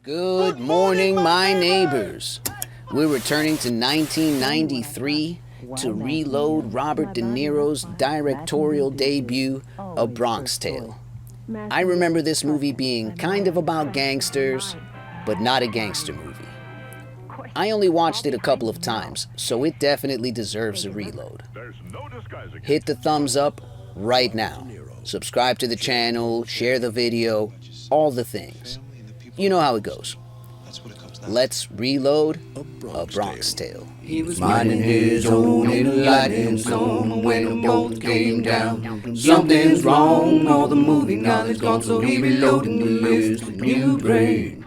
Good morning, my neighbors. We're returning to 1993 to reload Robert Deniro's directorial debut, A Bronx Tale. I remember this movie being kind of about gangsters, but not a gangster movie. I only watched it a couple of times, so it definitely deserves a reload. Hit the thumbs up right now. Subscribe to the channel, share the video, all the things. You know how it goes. Let's reload A Bronx Tale. He was minding his own enlightening zone when the bolt came down. Something's wrong, all the movie knowledge gone, so he reloading the list. New brain,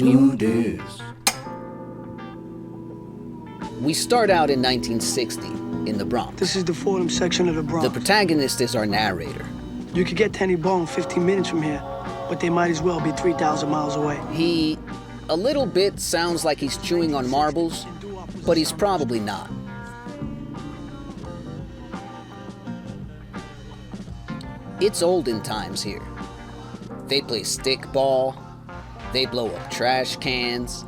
who dis? We start out in 1960 in the Bronx. This is the Fordham section of the Bronx. The protagonist is our narrator. You could get to any bar in 15 minutes from here, but they might as well be 3,000 miles away. He, a little bit, sounds like he's chewing on marbles, but he's probably not. It's olden times here. They play stickball, they blow up trash cans,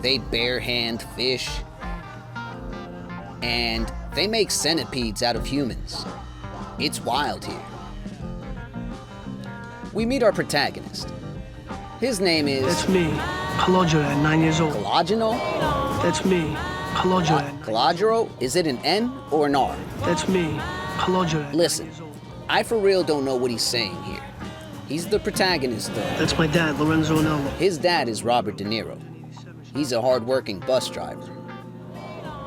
they barehand fish, and they make centipedes out of humans. It's wild here. We meet our protagonist. His name is... That's me, Calogero at 9 years old. Calogero? That's me, Calogero at 9 Calogero? Is it an N or an R? That's me, Calogero at 9 Listen, years old. I for real don't know what he's saying here. He's the protagonist, though. That's my dad, Lorenzo Anello. His dad is Robert Deniro. He's a hard-working bus driver.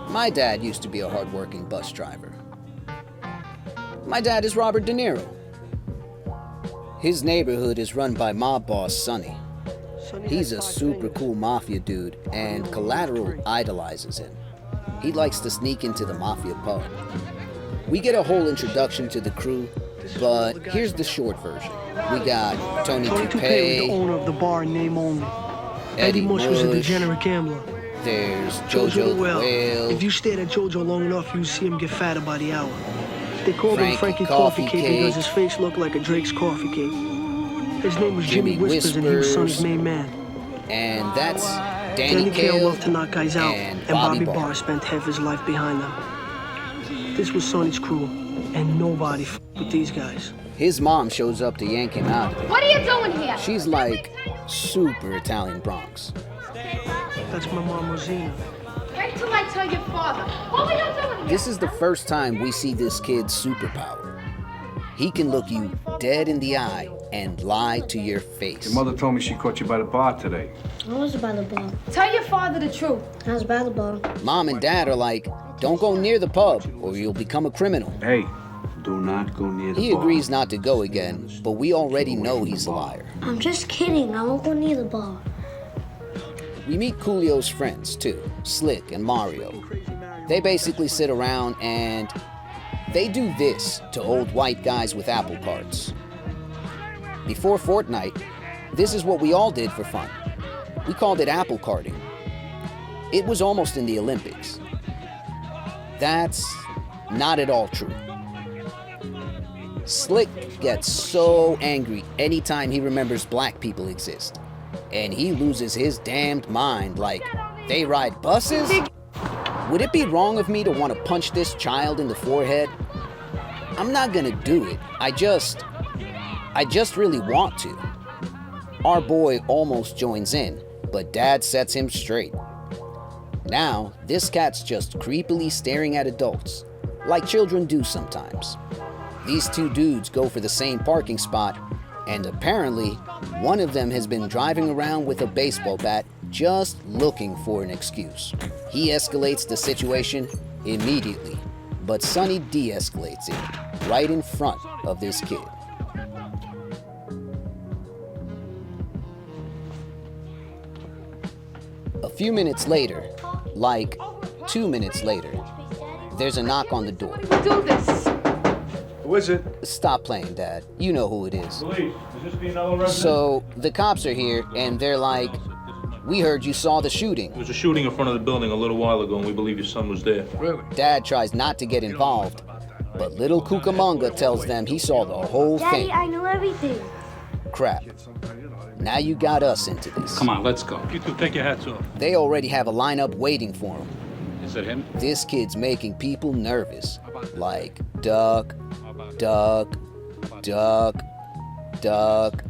My dad used to be a hard-working bus driver. My dad is Robert Deniro. His neighborhood is run by mob boss Sonny. He's a super cool mafia dude, and Collateral idolizes him. He likes to sneak into the mafia pub. We get a whole introduction to the crew, but here's the short version. We got Tony Tony Toupee was the Toupee, owner of the bar in name only. Eddie Mush was a Mush, degenerate gambler. there's Jojo the Whale. Whale, If you stared at Jojo long enough, you'd see him get fatter by the hour. They called him Frankie Frankie Coffee Coffee Cake Cake. because his face looked like a Drake's coffee cake. His name was Jimmy Jimmy Whispers, and he was Sonny's Whispers. main man. and that's Danny Danny Kael Kael loved to knock guys out, and and Bobby Barr. Barr spent half his life behind them. This was Sonny's crew, and nobody with these guys. His mom shows up to yank him out. What are you doing here? She's like super Italian Bronx. That's my mom, Rosina. Wait till I tell your father. What were you doing here? This is the first time we see this kid's superpower. He can look you dead in the eye and lie to your face. Your mother told me she caught you by the bar today. I was by the bar. Tell your father the truth. I was by the bar. Mom and Dad are like, don't go near the pub or you'll become a criminal. Hey, do not go near the He bar. agrees not to go again, but we already know he's a liar. I'm just kidding. I won't go near the bar. We meet Coolio's friends too, Slick and Mario. They basically sit around and they do this to old white guys with apple carts. Before Fortnite, this is what we all did for fun. We called it apple carting. It was almost in the Olympics. That's not at all true. Slick gets so angry anytime he remembers black people exist. And he loses his damned mind like, they ride buses? Would it be wrong of me to want to punch this child in the forehead? I'm not gonna do it. I just really want to. Our boy almost joins in, but Dad sets him straight. Now, this cat's just creepily staring at adults, like children do sometimes. These two dudes go for the same parking spot, and apparently, one of them has been driving around with a baseball bat just looking for an excuse. He escalates the situation immediately, but Sonny de-escalates it right in front of this kid. A few minutes later, like 2 minutes later, there's a knock on the door. Do this. Who is it? Stop playing, Dad. You know who it is. Police, is this the another resident? So the cops are here and they're like, we heard you saw the shooting. There was a shooting in front of the building a little while ago, and we believe your son was there. Really? Dad tries not to get involved, but little Cucamonga tells them he saw the whole Daddy, thing. I know everything. Crap. Now you got us into this. Come on, let's go. You two take your hats off. They already have a lineup waiting for him. Is it him? This kid's making people nervous. Like, duck, duck, duck, duck.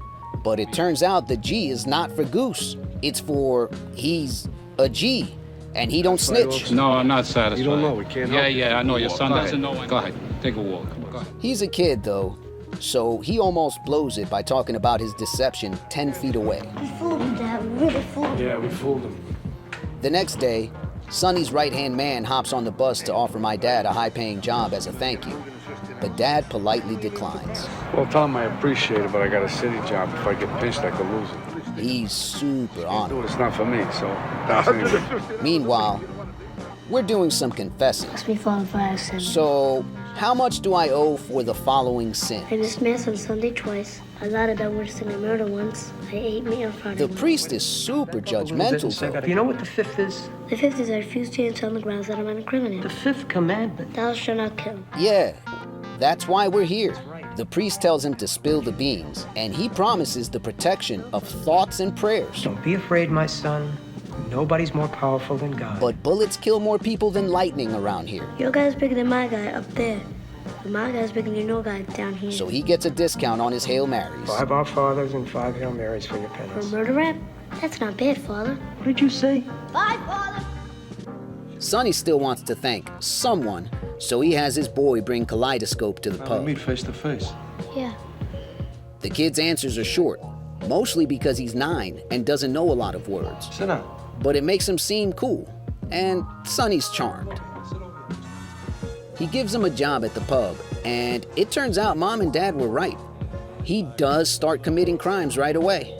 But it turns out the G is not for Goose. It's for he's a G, and he don't snitch. No, I'm not satisfied. You don't know, we can't Yeah, help you. I know. Your son Go doesn't ahead. know. Go ahead, take a walk. Go ahead. He's a kid, though, so he almost blows it by talking about his deception 10 feet away. We fooled him, Dad. We really fooled him. Yeah, we fooled him. The next day, Sonny's right-hand man hops on the bus to offer my dad a high-paying job as a thank you. But Dad politely declines. Well, tell him I appreciate it, but I got a city job. If I get pinched, I could lose it. He's super Dude, honored. it's not for me, so that's anyway. Meanwhile, we're doing some confessing. Ask me, Father, if I have sinned. So, how much do I owe for the following sin? I missed Mass on Sunday twice. I lied about witnessing a murder once. I ate meat on Friday The once. priest is super judgmental, though. You know what the fifth is? The fifth is I refuse to answer on the grounds that I'm an criminal. The fifth commandment. Thou shalt not kill. Yeah, that's why we're here. The priest tells him to spill the beans, and he promises the protection of thoughts and prayers. Don't be afraid, my son. Nobody's more powerful than God. But bullets kill more people than lightning around here. Your guy's bigger than my guy up there. But my guy's bigger than your guy down here. So he gets a discount on his Hail Marys. 5 Our Fathers and 5 Hail Marys for your For a penance. murder rap? That's not bad, Father. What did you say? Bye, Father. Sonny still wants to thank someone, so he has his boy bring Kaleidoscope to the Now we meet pub. face to face. Yeah. The kid's answers are short, mostly because he's 9 and doesn't know a lot of words. Sit down. But it makes him seem cool, and Sonny's charmed. He gives him a job at the pub, and it turns out Mom and Dad were right. He does start committing crimes right away.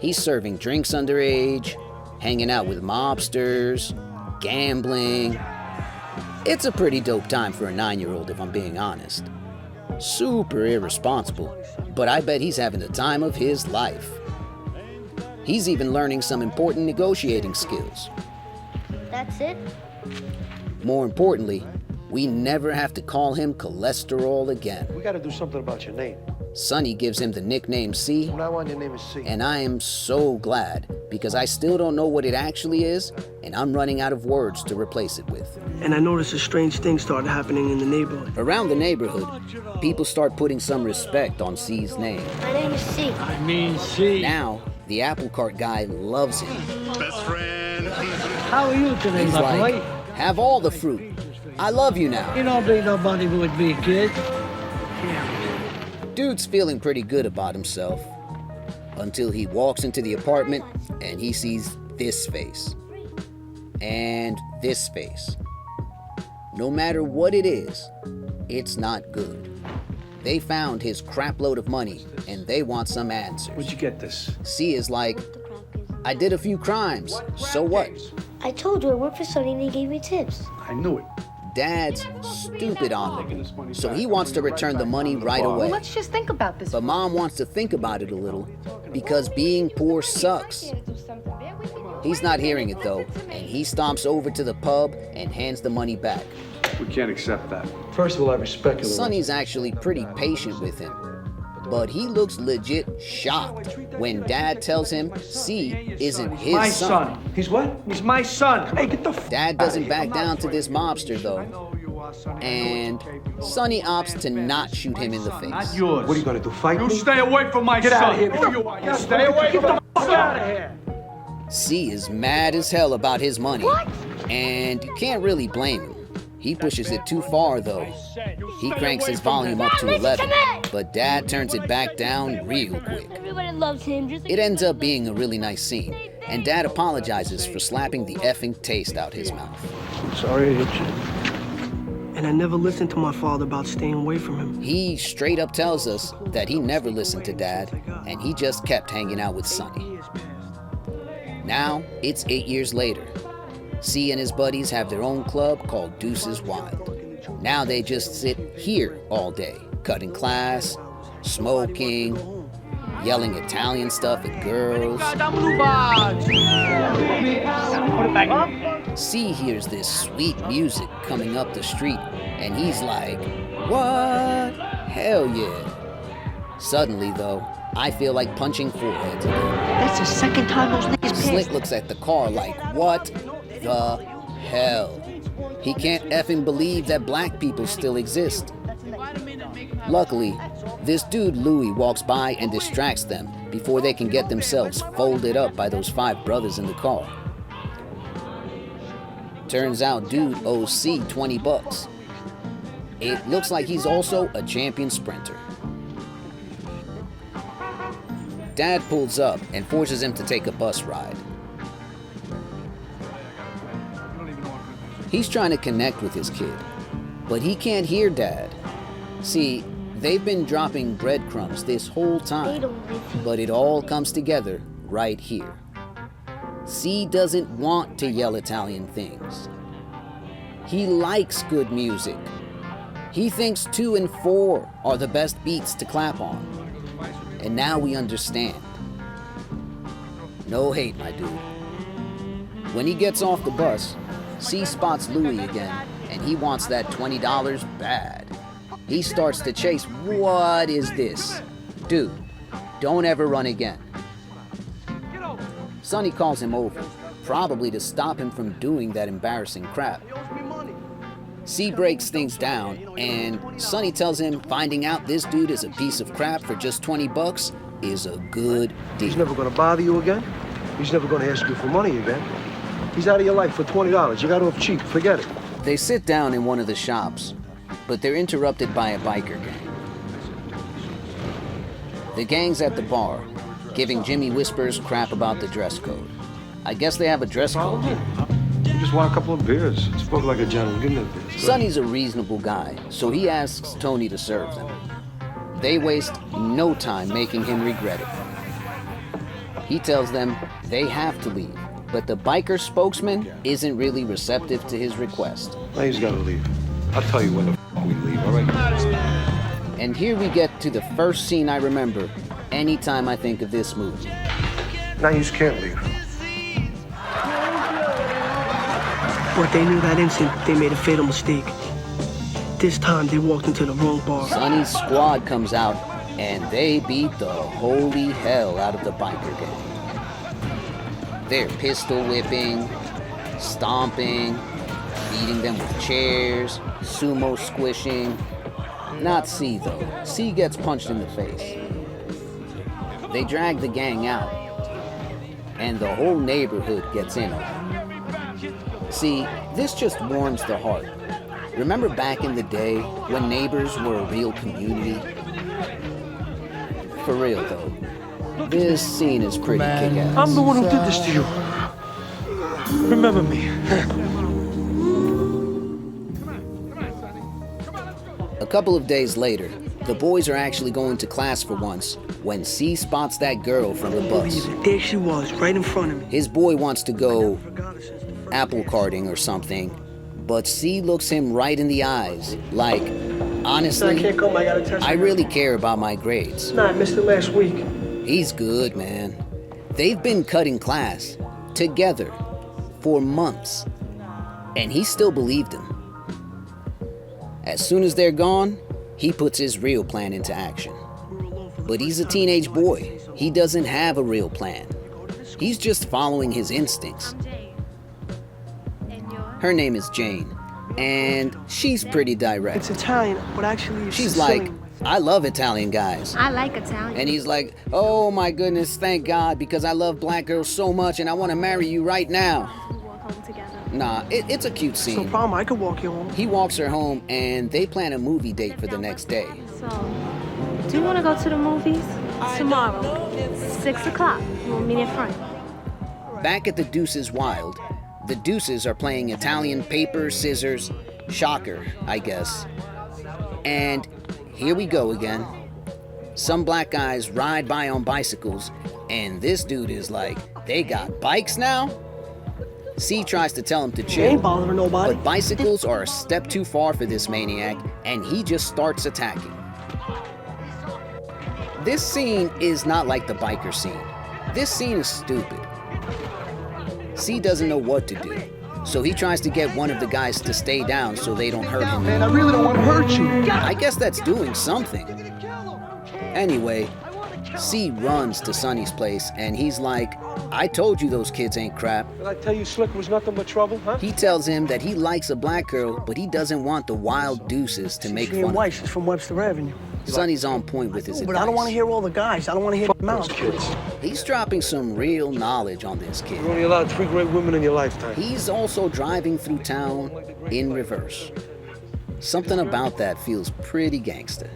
He's serving drinks underage, hanging out with mobsters, gambling. It's a pretty dope time for a 9-year-old, if I'm being honest. Super irresponsible, but I bet he's having the time of his life. He's even learning some important negotiating skills. That's it? More importantly, we never have to call him cholesterol again. We gotta do something about your name. Sonny gives him the nickname C, From now on, your name is C. and I am so glad because I still don't know what it actually is, and I'm running out of words to replace it with. And I noticed a strange thing started happening in the neighborhood. Around the neighborhood, people start putting some respect on C's name. My name is C. Now, the apple cart guy loves him. How are you today, He's my like, boy? have all the fruit. I love you now. You don't be nobody with me, kid. Dude's feeling pretty good about himself until he walks into the apartment and he sees this face and this face. No matter what it is, it's not good. They found his crap load of money and they want some answers. Where'd you get this? C is like, I did a few crimes, so what? I told you I worked for Sonny and he gave me tips. I knew it. Dad's stupid on him, so he wants to return the money right away. Well, let's just think about this. But Mom wants to think about it a little because being poor sucks. He's not hearing it though, and he stomps over to the pub and hands the money back. We can't accept that. First of all, I respect you. Sonny's actually pretty patient with him, but he looks legit shocked when Dad tells him C isn't his My son. son. He's what? He's my son. Hey, get the f*** Dad outta doesn't here. back I'm not down to afraid. this mobster though, and Sonny opts to not shoot him in the face. What are you gonna do, fight me? Stay away from my Get son. out of here. Who you are? You stay away from my Get out of here. C is mad as hell about his money, and you can't really blame him. He pushes it too far though. He cranks his volume up to 11, but Dad turns it back down real quick. Everybody loves him. Just like It ends up being a really nice scene, and Dad apologizes for slapping the effing taste out his mouth. Sorry I hit you. And I never listened to my father about staying away from him. He straight up tells us that he never listened to Dad, and he just kept hanging out with Sonny. Now, it's 8 years later. C and his buddies have their own club called Deuces Wild. Now they just sit here all day, cutting class, smoking, yelling Italian stuff at girls. C hears this sweet music coming up the street, and he's like, what? Hell yeah. Suddenly, though, I feel like punching foreheads again. That's the second time those niggas passed. Slick looks at the car like, what the hell? He can't effing believe that black people still exist. Luckily, this dude Louis walks by and distracts them before they can get themselves folded up by those 5 brothers in the car. Turns out dude owes C 20 bucks. It looks like he's also a champion sprinter. Dad pulls up and forces him to take a bus ride. He's trying to connect with his kid, but he can't hear Dad. See, they've been dropping breadcrumbs this whole time, but it all comes together right here. C doesn't want to yell Italian things. He likes good music. He thinks 2 and 4 are the best beats to clap on. And now we understand. No hate, my dude. When he gets off the bus, C spots Louis again, and he wants that $20 bad. He starts to chase. What is this? Dude, don't ever run again. Sonny calls him over, probably to stop him from doing that embarrassing crap. C breaks things down, and Sonny tells him finding out this dude is a piece of crap for just 20 bucks is a good deal. He's never gonna bother you again. He's never gonna ask you for money again. He's out of your life for $20. You got off cheap, forget it. They sit down in one of the shops, but they're interrupted by a biker gang. The gang's at the bar, giving Jimmy Whispers crap about the dress code. I guess they have a dress code. You just want a couple of beers. Spoke like a gentleman. Give me a beer. Sonny's a reasonable guy, so he asks Tony to serve them. They waste no time making him regret it. He tells them they have to leave, but the biker spokesman isn't really receptive to his request. Now he's gotta leave. I'll tell you when the we leave, all right? And here we get to the first scene I remember anytime I think of this movie. Now you just can't leave. But they knew that instant they made a fatal mistake. This time they walked into the wrong bar. Sonny's squad comes out and they beat the holy hell out of the biker gang. They're pistol whipping, stomping, beating them with chairs, sumo squishing. Not C though. C gets punched in the face. They drag the gang out, and the whole neighborhood gets in on it. See, this just warms the heart. Remember back in the day when neighbors were a real community? For real though, this scene is pretty kick-ass. I'm the one who did this to you. Remember me. A couple of days later, the boys are actually going to class for once when C spots that girl from the bus. There she was, right in front of me. His boy wants to go apple carting or something, but C looks him right in the eyes, like, honestly, I can't come, I got a test. I really care about my grades. Nah, I missed it last week. He's good, man. They've been cutting class together for months, and he still believed him. As soon as they're gone, he puts his real plan into action. But he's a teenage boy. He doesn't have a real plan. He's just following his instincts. Her name is Jane, and she's pretty direct. It's Italian, but actually it's She's Sicilian. like, I love Italian guys. I like Italian. And he's like, oh my goodness, thank God, because I love black girls so much and I want to marry you right now. We walk home together. Nah, it's a cute No scene. problem, I could walk you home. He walks her home and they plan a movie date for the next day. So, do you want to go to the movies? Tomorrow, 6 o'clock. We'll meet in front. Back at the Deuces Wild, the Deuces are playing Italian paper, scissors, shocker, I guess. And here we go again. Some black guys ride by on bicycles, and this dude is like, they got bikes now? C tries to tell him to You chill, ain't bothering nobody. but bicycles are a step too far for this maniac, and he just starts attacking. This scene is not like the biker scene. This scene is stupid. C doesn't know what to do, so he tries to get one of the guys to stay down so they don't hurt him. Man, I really don't want to hurt you. I guess that's doing something. Anyway, C runs to Sonny's place, and he's like, I told you those kids ain't crap. Did I tell you Slick was nothing but trouble, huh? He tells him that he likes a black girl, but he doesn't want the wild deuces to make She ain't fun of white. him. She's from Webster Avenue. Sonny's on point with his But advice. I don't want to hear all the guys. I don't want to hear the mouths. Kids. He's dropping some real knowledge on this kid. You're only allowed 3 great women in your lifetime. He's also driving through town in reverse. Something about that feels pretty gangster.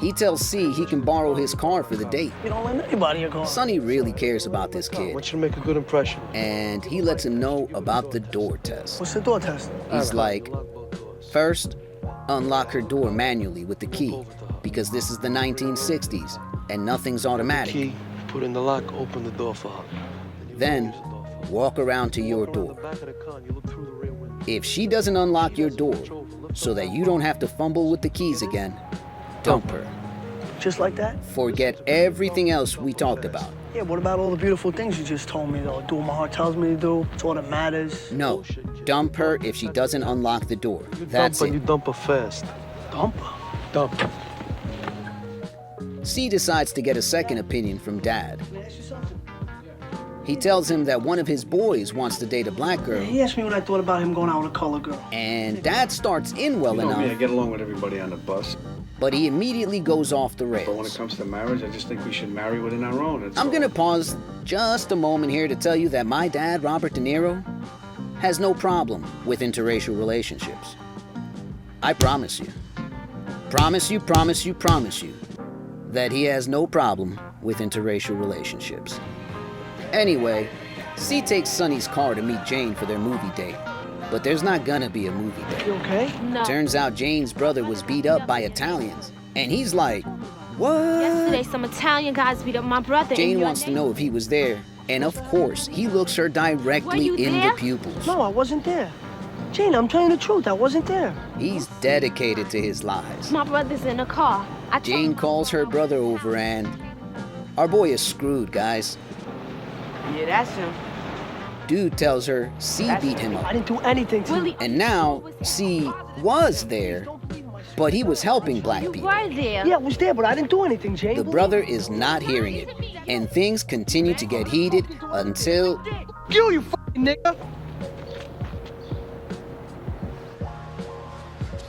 He tells C he can borrow his car for the date. You don't let anybody a car. Sonny really cares about this I kid, want you to make a good impression. and he lets him know about the door test. What's the door test? He's like, first, unlock her door manually with the key, because this is the 1960s, and nothing's automatic. Key, put in the lock, open the door for her. Then, walk around to your door. If she doesn't unlock your door, so that you don't have to fumble with the keys again, dump her. Just like that? Forget everything else we talked about. Yeah, what about all the beautiful things you just told me, though? Do what my heart tells me to do. It's all that matters. No, dump her if she doesn't unlock the door. That's Dump her, you it. dump her fast. Dump her. Dump her. C decides to get a second opinion from Dad. He tells him that one of his boys wants to date a black girl, He asked me what I thought about him going out with a colored girl. and Dad starts in well You know me, I enough, get along with everybody on the bus. but he immediately goes off the But when it rails. comes to marriage, I just think we should marry within our own. That's I'm all. gonna pause just a moment here to tell you that my dad, Robert Deniro, has no problem with interracial relationships. I promise you. Promise you, promise you, promise you that he has no problem with interracial relationships. Anyway, C takes Sonny's car to meet Jane for their movie date, but there's not gonna be a movie date. You okay? No. Turns out Jane's brother was beat up by Italians, and he's like, what? Yesterday, some Italian guys beat up my brother. Jane wants to know if he was there, and of course, he looks her directly Were you in there? the pupils. No, I wasn't there. Jane, I'm telling you the truth. I wasn't there. He's dedicated to his lies. My brother's in a car. I told Jane calls her brother over, and our boy is screwed, guys. Yeah, that's him. Dude tells her C beat him I up, didn't do anything to Willie, and now C was there, but he was helping black you people. were there. Yeah, I was there, but I didn't do anything, Jane. The brother is not hearing it, and things continue to get heated until You fucking nigga.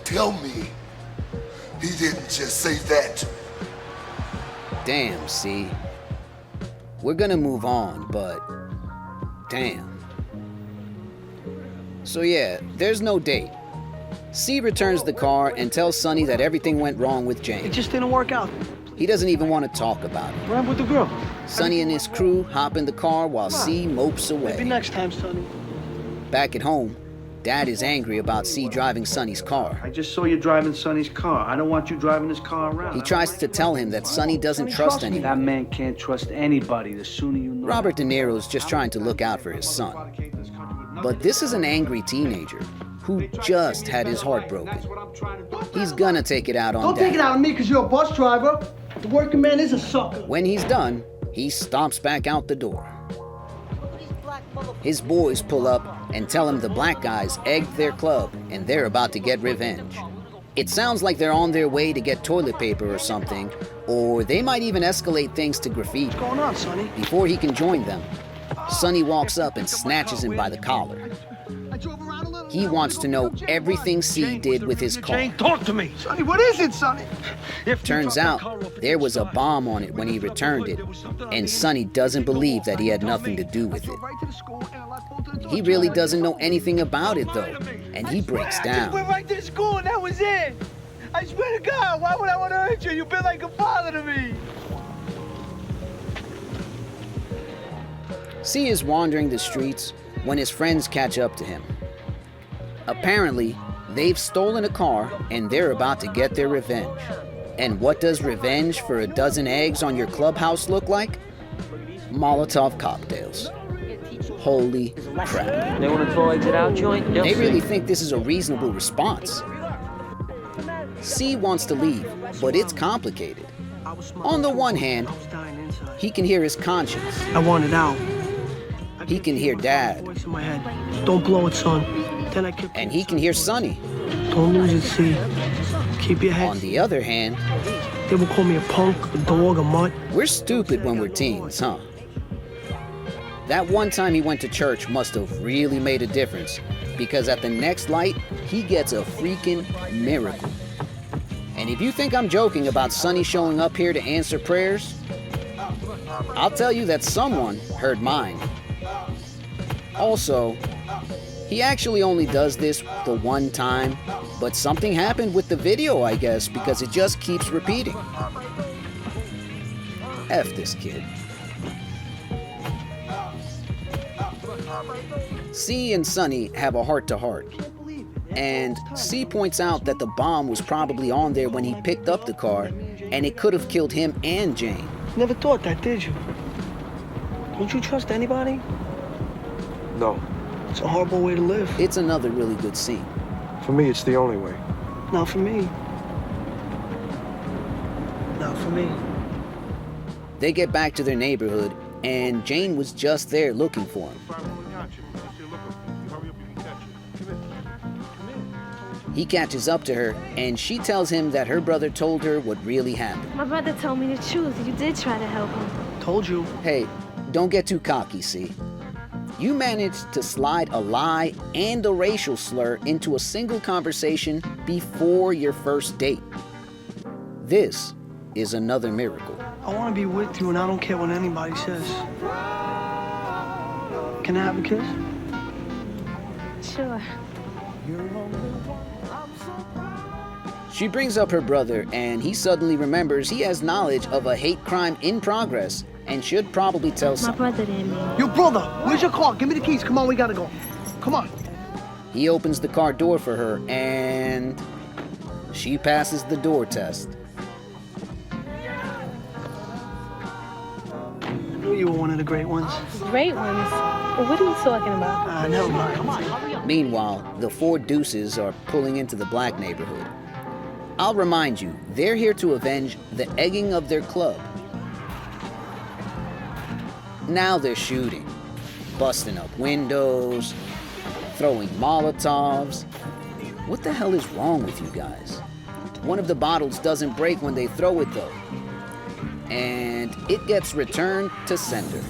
Tell me he didn't just say that. damn, C. We're gonna move on, but damn. So yeah, there's no date. C returns the car and tells Sonny that everything went wrong with It Jane. just didn't work out. He doesn't even want to talk about it. What happened with the girl? Sonny and his crew hop in the car while C mopes Maybe away. next time, Sonny. Back at home, Dad is angry about C driving Sonny's car. I just saw you driving Sonny's car. I don't want you driving his car around. He tries to tell him that Sonny doesn't trust That anyone. man can't trust anybody. The sooner you know. Robert Deniro's just trying to look out for his son. But this is an angry teenager who just had his heart broken. He's gonna take it out on Don't take it Dad. out on me because you're a bus driver. The working man is a sucker. When he's done, he stomps back out the door. His boys pull up and tell him the black guys egged their club and they're about to get revenge. It sounds like they're on their way to get toilet paper or something, or they might even escalate things to graffiti. What's going on, Sonny? Before he can join them, Sonny walks up and snatches him by the collar. He wants to know everything C did with his car. Talk to me. Sonny, what is it, Sonny? Turns out there was a bomb on it when he returned it, and Sonny doesn't believe that he had nothing to do with it. He really doesn't know anything about it though, and he breaks I just went down. right to the school and that was it. I swear to God, why would I want to hurt you? You've been like a father to me. C is wandering the streets when his friends catch up to him. Apparently, they've stolen a car and they're about to get their revenge. And what does revenge for a dozen eggs on your clubhouse look like? Molotov cocktails. Holy crap. They want to throw eggs at our joint? They'll They see. really think this is a reasonable response. C wants to leave, but it's complicated. On the one hand, he can hear his conscience. I wanted out. He can hear Dad. Voice in my head. Don't blow it, son. Then I kept. And he can hear Sonny. Don't lose it, C. Keep your head. On the other hand, They would call me a punk, a dog, a mutt. We're stupid when we're teens, huh? That one time he went to church must have really made a difference, because at the next light, he gets a freaking miracle. And if you think I'm joking about Sonny showing up here to answer prayers, I'll tell you that someone heard mine. Also, he actually only does this the one time, but something happened with the video, I guess, because it just keeps repeating. F this kid. C and Sonny have a heart-to-heart, and C points out that the bomb was probably on there when he picked up the car, and it could have killed him and Jane. Never thought that, did you? Don't you trust anybody? No. It's a horrible way to live. It's another really good scene. For me, it's the only way. Not for me. Not for me. They get back to their neighborhood, and Jane was just there looking for him. He catches up to her, and she tells him that her brother told her what really happened. My brother told me the truth. You did try to help him. Told you. Hey, don't get too cocky, see? You managed to slide a lie and a racial slur into a single conversation before your first date. This is another miracle. I want to be with you, and I don't care what anybody says. Can I have a kiss? Sure. She brings up her brother, and he suddenly remembers he has knowledge of a hate crime in progress and should probably tell My someone. brother didn't mean. Yo, brother, where's your car? Give me the keys. Come on, we gotta go. Come on. He opens the car door for her, and she passes the door test. I knew you were one of the great ones. Great ones? What are you talking about? Never mind. Come on. Meanwhile, the four deuces are pulling into the black neighborhood. I'll remind you, they're here to avenge the egging of their club. Now they're shooting, busting up windows, throwing Molotovs. What the hell is wrong with you guys? One of the bottles doesn't break when they throw it though, and it gets returned to sender.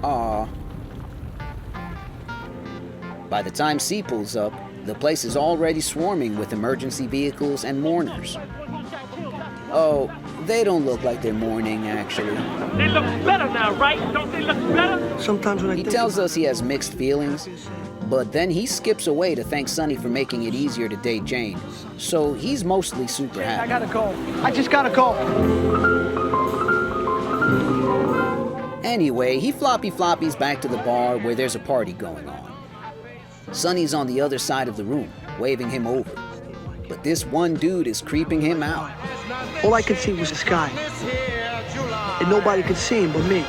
Aww. By the time C pulls up, the place is already swarming with emergency vehicles and mourners. Oh, they don't look like they're mourning, actually. They look better now, right? Don't they look better? Sometimes when I He think tells about us he has mixed feelings, but then he skips away to thank Sonny for making it easier to date Jane. So he's mostly super I happy. gotta go. I just gotta go. Anyway, he floppies back to the bar where there's a party going on. Sonny's on the other side of the room, waving him over. But this one dude is creeping him out. All I could see was the sky. And nobody could see him but me.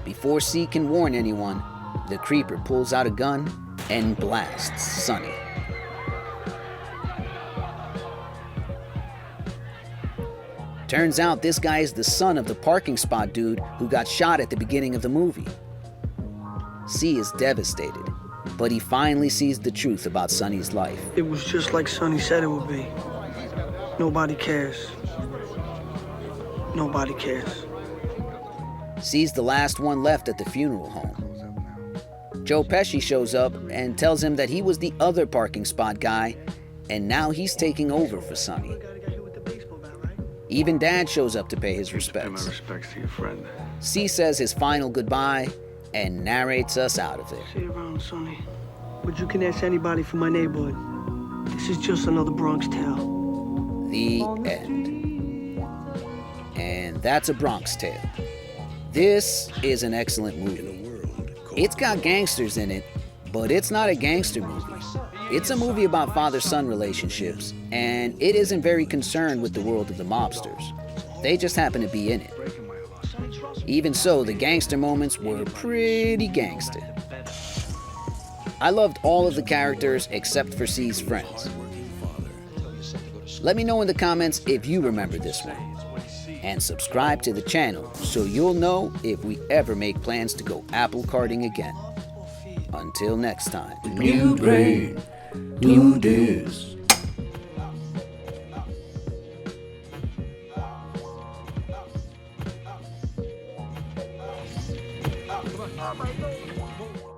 Before C can warn anyone, the creeper pulls out a gun and blasts Sonny. Turns out this guy is the son of the parking spot dude who got shot at the beginning of the movie. C is devastated, but he finally sees the truth about Sonny's life. It was just like Sonny said it would be. Nobody cares. Nobody cares. C's the last one left at the funeral home. Joe Pesci shows up and tells him that he was the other parking spot guy, and now he's taking over for Sonny. Even Dad shows up to pay his respects. Pay my respects to your friend. C says his final goodbye and narrates us out of there. See you around, Sonny. But you can ask anybody from my neighborhood. This is just another Bronx Tale. The end. And that's a Bronx Tale. This is an excellent movie. It's got gangsters in it, but it's not a gangster movie. It's a movie about father-son relationships, and it isn't very concerned with the world of the mobsters. They just happen to be in it. Even so, the gangster moments were pretty gangster. I loved all of the characters except for C's friends. Let me know in the comments if you remember this one. and subscribe to the channel so you'll know if we ever make plans to go apple carting again. Until next time. New brain, new days. Oh my God.